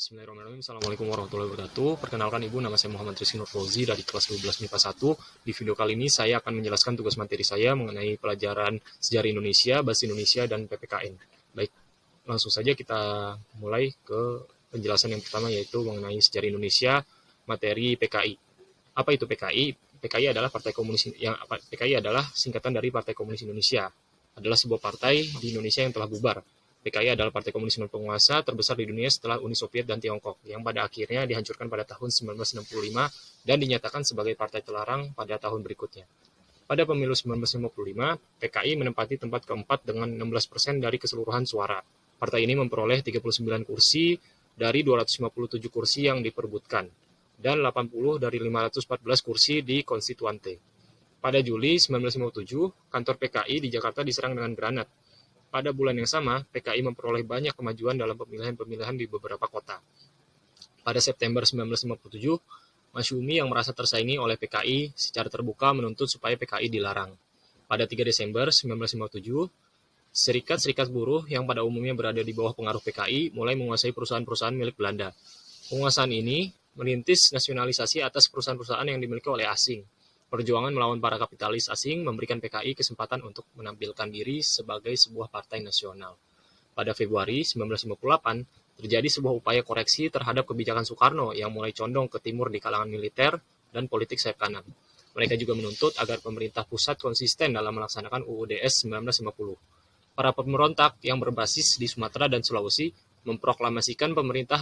Bismillahirrahmanirrahim. Assalamualaikum warahmatullahi wabarakatuh. Perkenalkan Ibu, nama saya Muhammad Rizky Nur Fauzi dari kelas 12 MIPA 1. Di video kali ini saya akan menjelaskan tugas materi saya mengenai pelajaran sejarah Indonesia, bahasa Indonesia, dan PPKN. Baik, langsung saja kita mulai ke penjelasan yang pertama, yaitu mengenai sejarah Indonesia, materi PKI. Apa itu PKI? PKI adalah PKI adalah singkatan dari Partai Komunis Indonesia. Adalah sebuah partai di Indonesia yang telah bubar. PKI adalah partai komunis non-penguasa terbesar di dunia setelah Uni Soviet dan Tiongkok, yang pada akhirnya dihancurkan pada tahun 1965 dan dinyatakan sebagai partai terlarang pada tahun berikutnya. Pada pemilu 1955, PKI menempati tempat keempat dengan 16% dari keseluruhan suara. Partai ini memperoleh 39 kursi dari 257 kursi yang diperebutkan, dan 80 dari 514 kursi di konstituante. Pada Juli 1957, kantor PKI di Jakarta diserang dengan granat. Pada bulan yang sama, PKI memperoleh banyak kemajuan dalam pemilihan-pemilihan di beberapa kota. Pada September 1957, Masyumi yang merasa tersaingi oleh PKI secara terbuka menuntut supaya PKI dilarang. Pada 3 Desember 1957, serikat-serikat buruh yang pada umumnya berada di bawah pengaruh PKI mulai menguasai perusahaan-perusahaan milik Belanda. Penguasaan ini merintis nasionalisasi atas perusahaan-perusahaan yang dimiliki oleh asing. Perjuangan melawan para kapitalis asing memberikan PKI kesempatan untuk menampilkan diri sebagai sebuah partai nasional. Pada Februari 1958, terjadi sebuah upaya koreksi terhadap kebijakan Soekarno yang mulai condong ke timur di kalangan militer dan politik sayap kanan. Mereka juga menuntut agar pemerintah pusat konsisten dalam melaksanakan UUDS 1950. Para pemberontak yang berbasis di Sumatera dan Sulawesi memproklamasikan pemerintah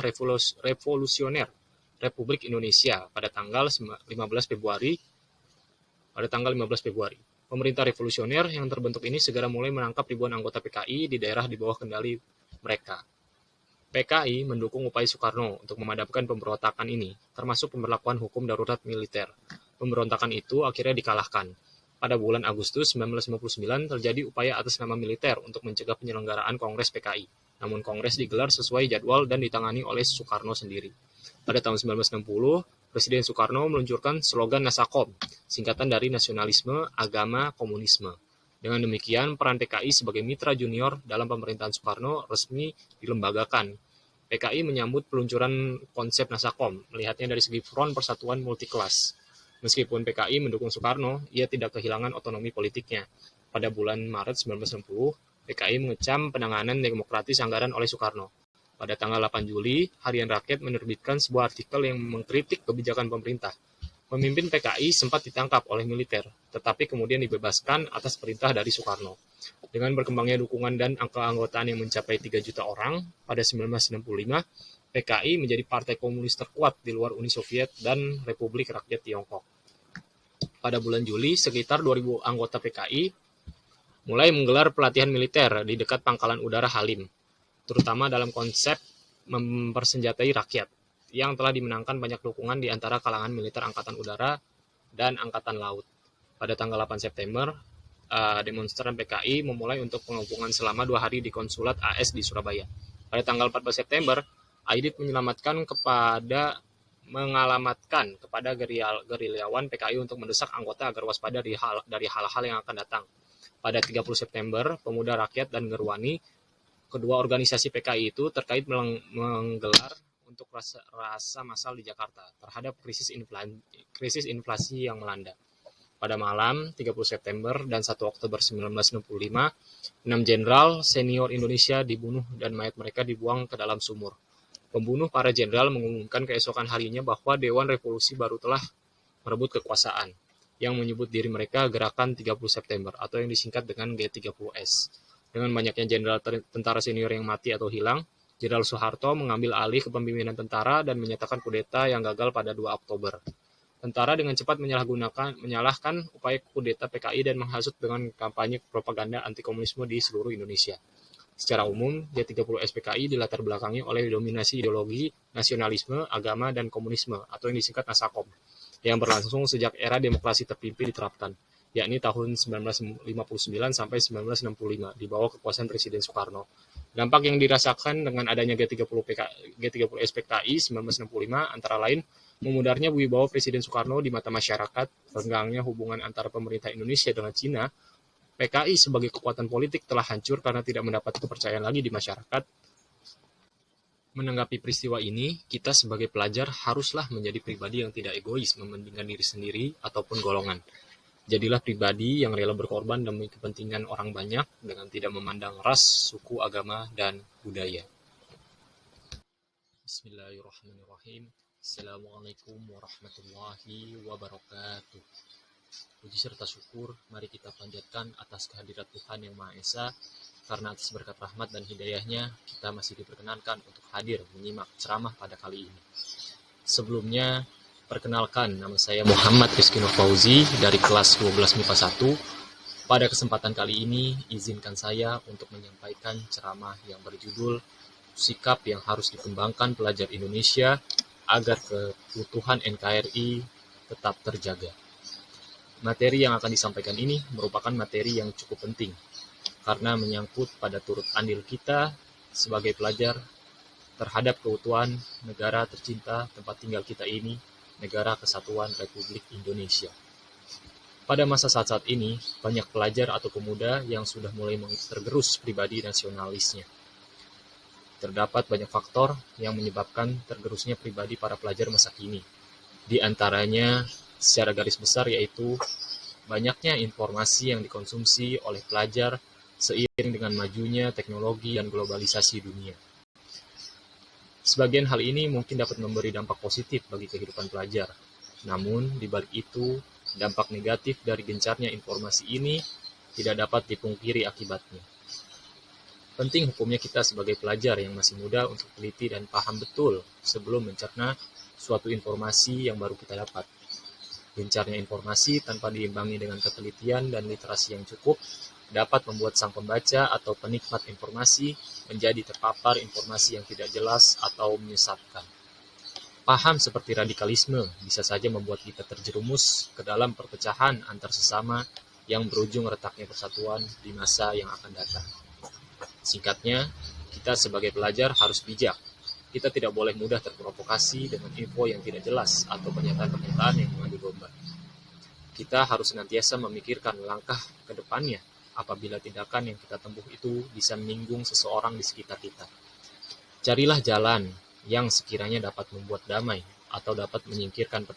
revolusioner Republik Indonesia pada tanggal 15 Februari. Pemerintah revolusioner yang terbentuk ini segera mulai menangkap ribuan anggota PKI di daerah di bawah kendali mereka. PKI mendukung upaya Soekarno untuk memadamkan pemberontakan ini, termasuk pemberlakuan hukum darurat militer. Pemberontakan itu akhirnya dikalahkan. Pada bulan Agustus 1959 terjadi upaya atas nama militer untuk mencegah penyelenggaraan Kongres PKI. Namun Kongres digelar sesuai jadwal dan ditangani oleh Soekarno sendiri. Pada tahun 1960, Presiden Soekarno meluncurkan slogan Nasakom, singkatan dari nasionalisme, agama, komunisme. Dengan demikian, peran PKI sebagai mitra junior dalam pemerintahan Soekarno resmi dilembagakan. PKI menyambut peluncuran konsep Nasakom, melihatnya dari segi front persatuan multiklas. Meskipun PKI mendukung Soekarno, ia tidak kehilangan otonomi politiknya. Pada bulan Maret 1960, PKI mengecam penanganan demokratis anggaran oleh Soekarno. Pada tanggal 8 Juli, Harian Rakyat menerbitkan sebuah artikel yang mengkritik kebijakan pemerintah. Pemimpin PKI sempat ditangkap oleh militer, tetapi kemudian dibebaskan atas perintah dari Soekarno. Dengan berkembangnya dukungan dan angka anggotaan yang mencapai 3 juta orang, pada 1965, PKI menjadi partai komunis terkuat di luar Uni Soviet dan Republik Rakyat Tiongkok. Pada bulan Juli, sekitar 2.000 anggota PKI mulai menggelar pelatihan militer di dekat Pangkalan Udara Halim, terutama dalam konsep mempersenjatai rakyat, yang telah dimenangkan banyak dukungan di antara kalangan militer Angkatan Udara dan Angkatan Laut. Pada tanggal 8 September, demonstran PKI memulai untuk pengepungan selama 2 hari di konsulat AS di Surabaya. Pada tanggal 14 September, Aidit mengalamatkan kepada gerilyawan PKI untuk mendesak anggota agar waspada dari hal-hal yang akan datang. Pada 30 September, Pemuda Rakyat dan Gerwani, kedua organisasi PKI itu terkait menggelar untuk rasa massal di Jakarta terhadap krisis inflasi yang melanda. Pada malam 30 September dan 1 Oktober 1965, 6 jenderal senior Indonesia dibunuh dan mayat mereka dibuang ke dalam sumur. Pembunuh para jenderal mengumumkan keesokan harinya bahwa Dewan Revolusi baru telah merebut kekuasaan, yang menyebut diri mereka Gerakan 30 September atau yang disingkat dengan G30S. Dengan banyaknya jenderal tentara senior yang mati atau hilang, Jenderal Soeharto mengambil alih kepemimpinan tentara dan menyatakan kudeta yang gagal pada 2 Oktober. Tentara dengan cepat menyalahkan upaya kudeta PKI dan menghasut dengan kampanye propaganda anti-komunisme di seluruh Indonesia. Secara umum, G30S PKI dilatar belakangi oleh dominasi ideologi nasionalisme, agama, dan komunisme atau yang disingkat Nasakom, yang berlangsung sejak era demokrasi terpimpin diterapkan, yakni tahun 1959 sampai 1965 di bawah kekuasaan Presiden Soekarno. Dampak yang dirasakan dengan adanya G30S PKI 1965 antara lain memudarnya wibawa Presiden Soekarno di mata masyarakat, renggangnya hubungan antara pemerintah Indonesia dengan Cina. PKI sebagai kekuatan politik telah hancur karena tidak mendapat kepercayaan lagi di masyarakat. Menanggapi peristiwa ini, kita sebagai pelajar haruslah menjadi pribadi yang tidak egois mementingkan diri sendiri ataupun golongan. Jadilah pribadi yang rela berkorban demi kepentingan orang banyak dengan tidak memandang ras, suku, agama, dan budaya. Bismillahirrahmanirrahim. Assalamualaikum warahmatullahi wabarakatuh. Puji serta syukur mari kita panjatkan atas kehadirat Tuhan Yang Maha Esa, karena atas berkat rahmat dan hidayahnya kita masih diperkenankan untuk hadir menyimak ceramah pada kali ini. Sebelumnya, perkenalkan, nama saya Muhammad Rizky Nur Fauzi dari kelas 12 MIPA 1. Pada kesempatan kali ini, izinkan saya untuk menyampaikan ceramah yang berjudul Sikap yang harus dikembangkan pelajar Indonesia agar keutuhan NKRI tetap terjaga. Materi yang akan disampaikan ini merupakan materi yang cukup penting, karena menyangkut pada turut andil kita sebagai pelajar terhadap keutuhan negara tercinta tempat tinggal kita ini, Negara Kesatuan Republik Indonesia. Pada masa saat-saat ini, banyak pelajar atau pemuda yang sudah mulai tergerus pribadi nasionalisnya. Terdapat banyak faktor yang menyebabkan tergerusnya pribadi para pelajar masa kini. Di antaranya, secara garis besar yaitu banyaknya informasi yang dikonsumsi oleh pelajar seiring dengan majunya teknologi dan globalisasi dunia. Sebagian hal ini mungkin dapat memberi dampak positif bagi kehidupan pelajar. Namun, di balik itu, dampak negatif dari gencarnya informasi ini tidak dapat dipungkiri akibatnya. Penting hukumnya kita sebagai pelajar yang masih muda untuk teliti dan paham betul sebelum mencerna suatu informasi yang baru kita dapat. Gencarnya informasi tanpa diimbangi dengan ketelitian dan literasi yang cukup dapat membuat sang pembaca atau penikmat informasi menjadi terpapar informasi yang tidak jelas atau menyesatkan. Paham seperti radikalisme bisa saja membuat kita terjerumus ke dalam perpecahan antar sesama yang berujung retaknya persatuan di masa yang akan datang. Singkatnya, kita sebagai pelajar harus bijak. Kita tidak boleh mudah terprovokasi dengan info yang tidak jelas atau pernyataan-pernyataan yang mengadu domba. Kita harus senantiasa memikirkan langkah ke depannya apabila tindakan yang kita tempuh itu bisa menyinggung seseorang di sekitar kita. Carilah jalan yang sekiranya dapat membuat damai atau dapat menyingkatkan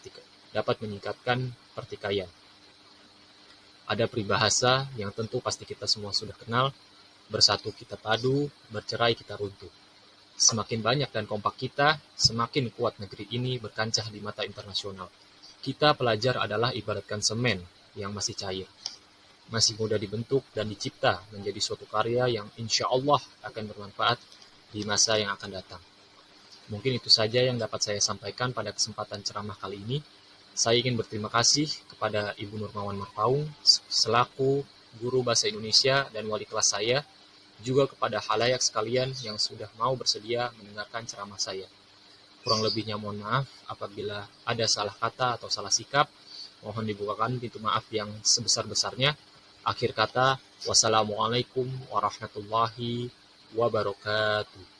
pertikaian. Ada peribahasa yang tentu pasti kita semua sudah kenal, bersatu kita padu, bercerai kita runtuh. Semakin banyak dan kompak kita, semakin kuat negeri ini berkancah di mata internasional. Kita pelajar adalah ibaratkan semen yang masih cair. Masih mudah dibentuk dan dicipta menjadi suatu karya yang insya Allah akan bermanfaat di masa yang akan datang. Mungkin itu saja yang dapat saya sampaikan pada kesempatan ceramah kali ini. Saya ingin berterima kasih kepada Ibu Nurmawan Marpaung selaku guru bahasa Indonesia dan wali kelas saya, juga kepada halayak sekalian yang sudah mau bersedia mendengarkan ceramah saya. Kurang lebihnya mohon maaf apabila ada salah kata atau salah sikap. Mohon dibukakan pintu maaf yang sebesar-besarnya. Akhir kata, wassalamualaikum warahmatullahi wabarakatuh.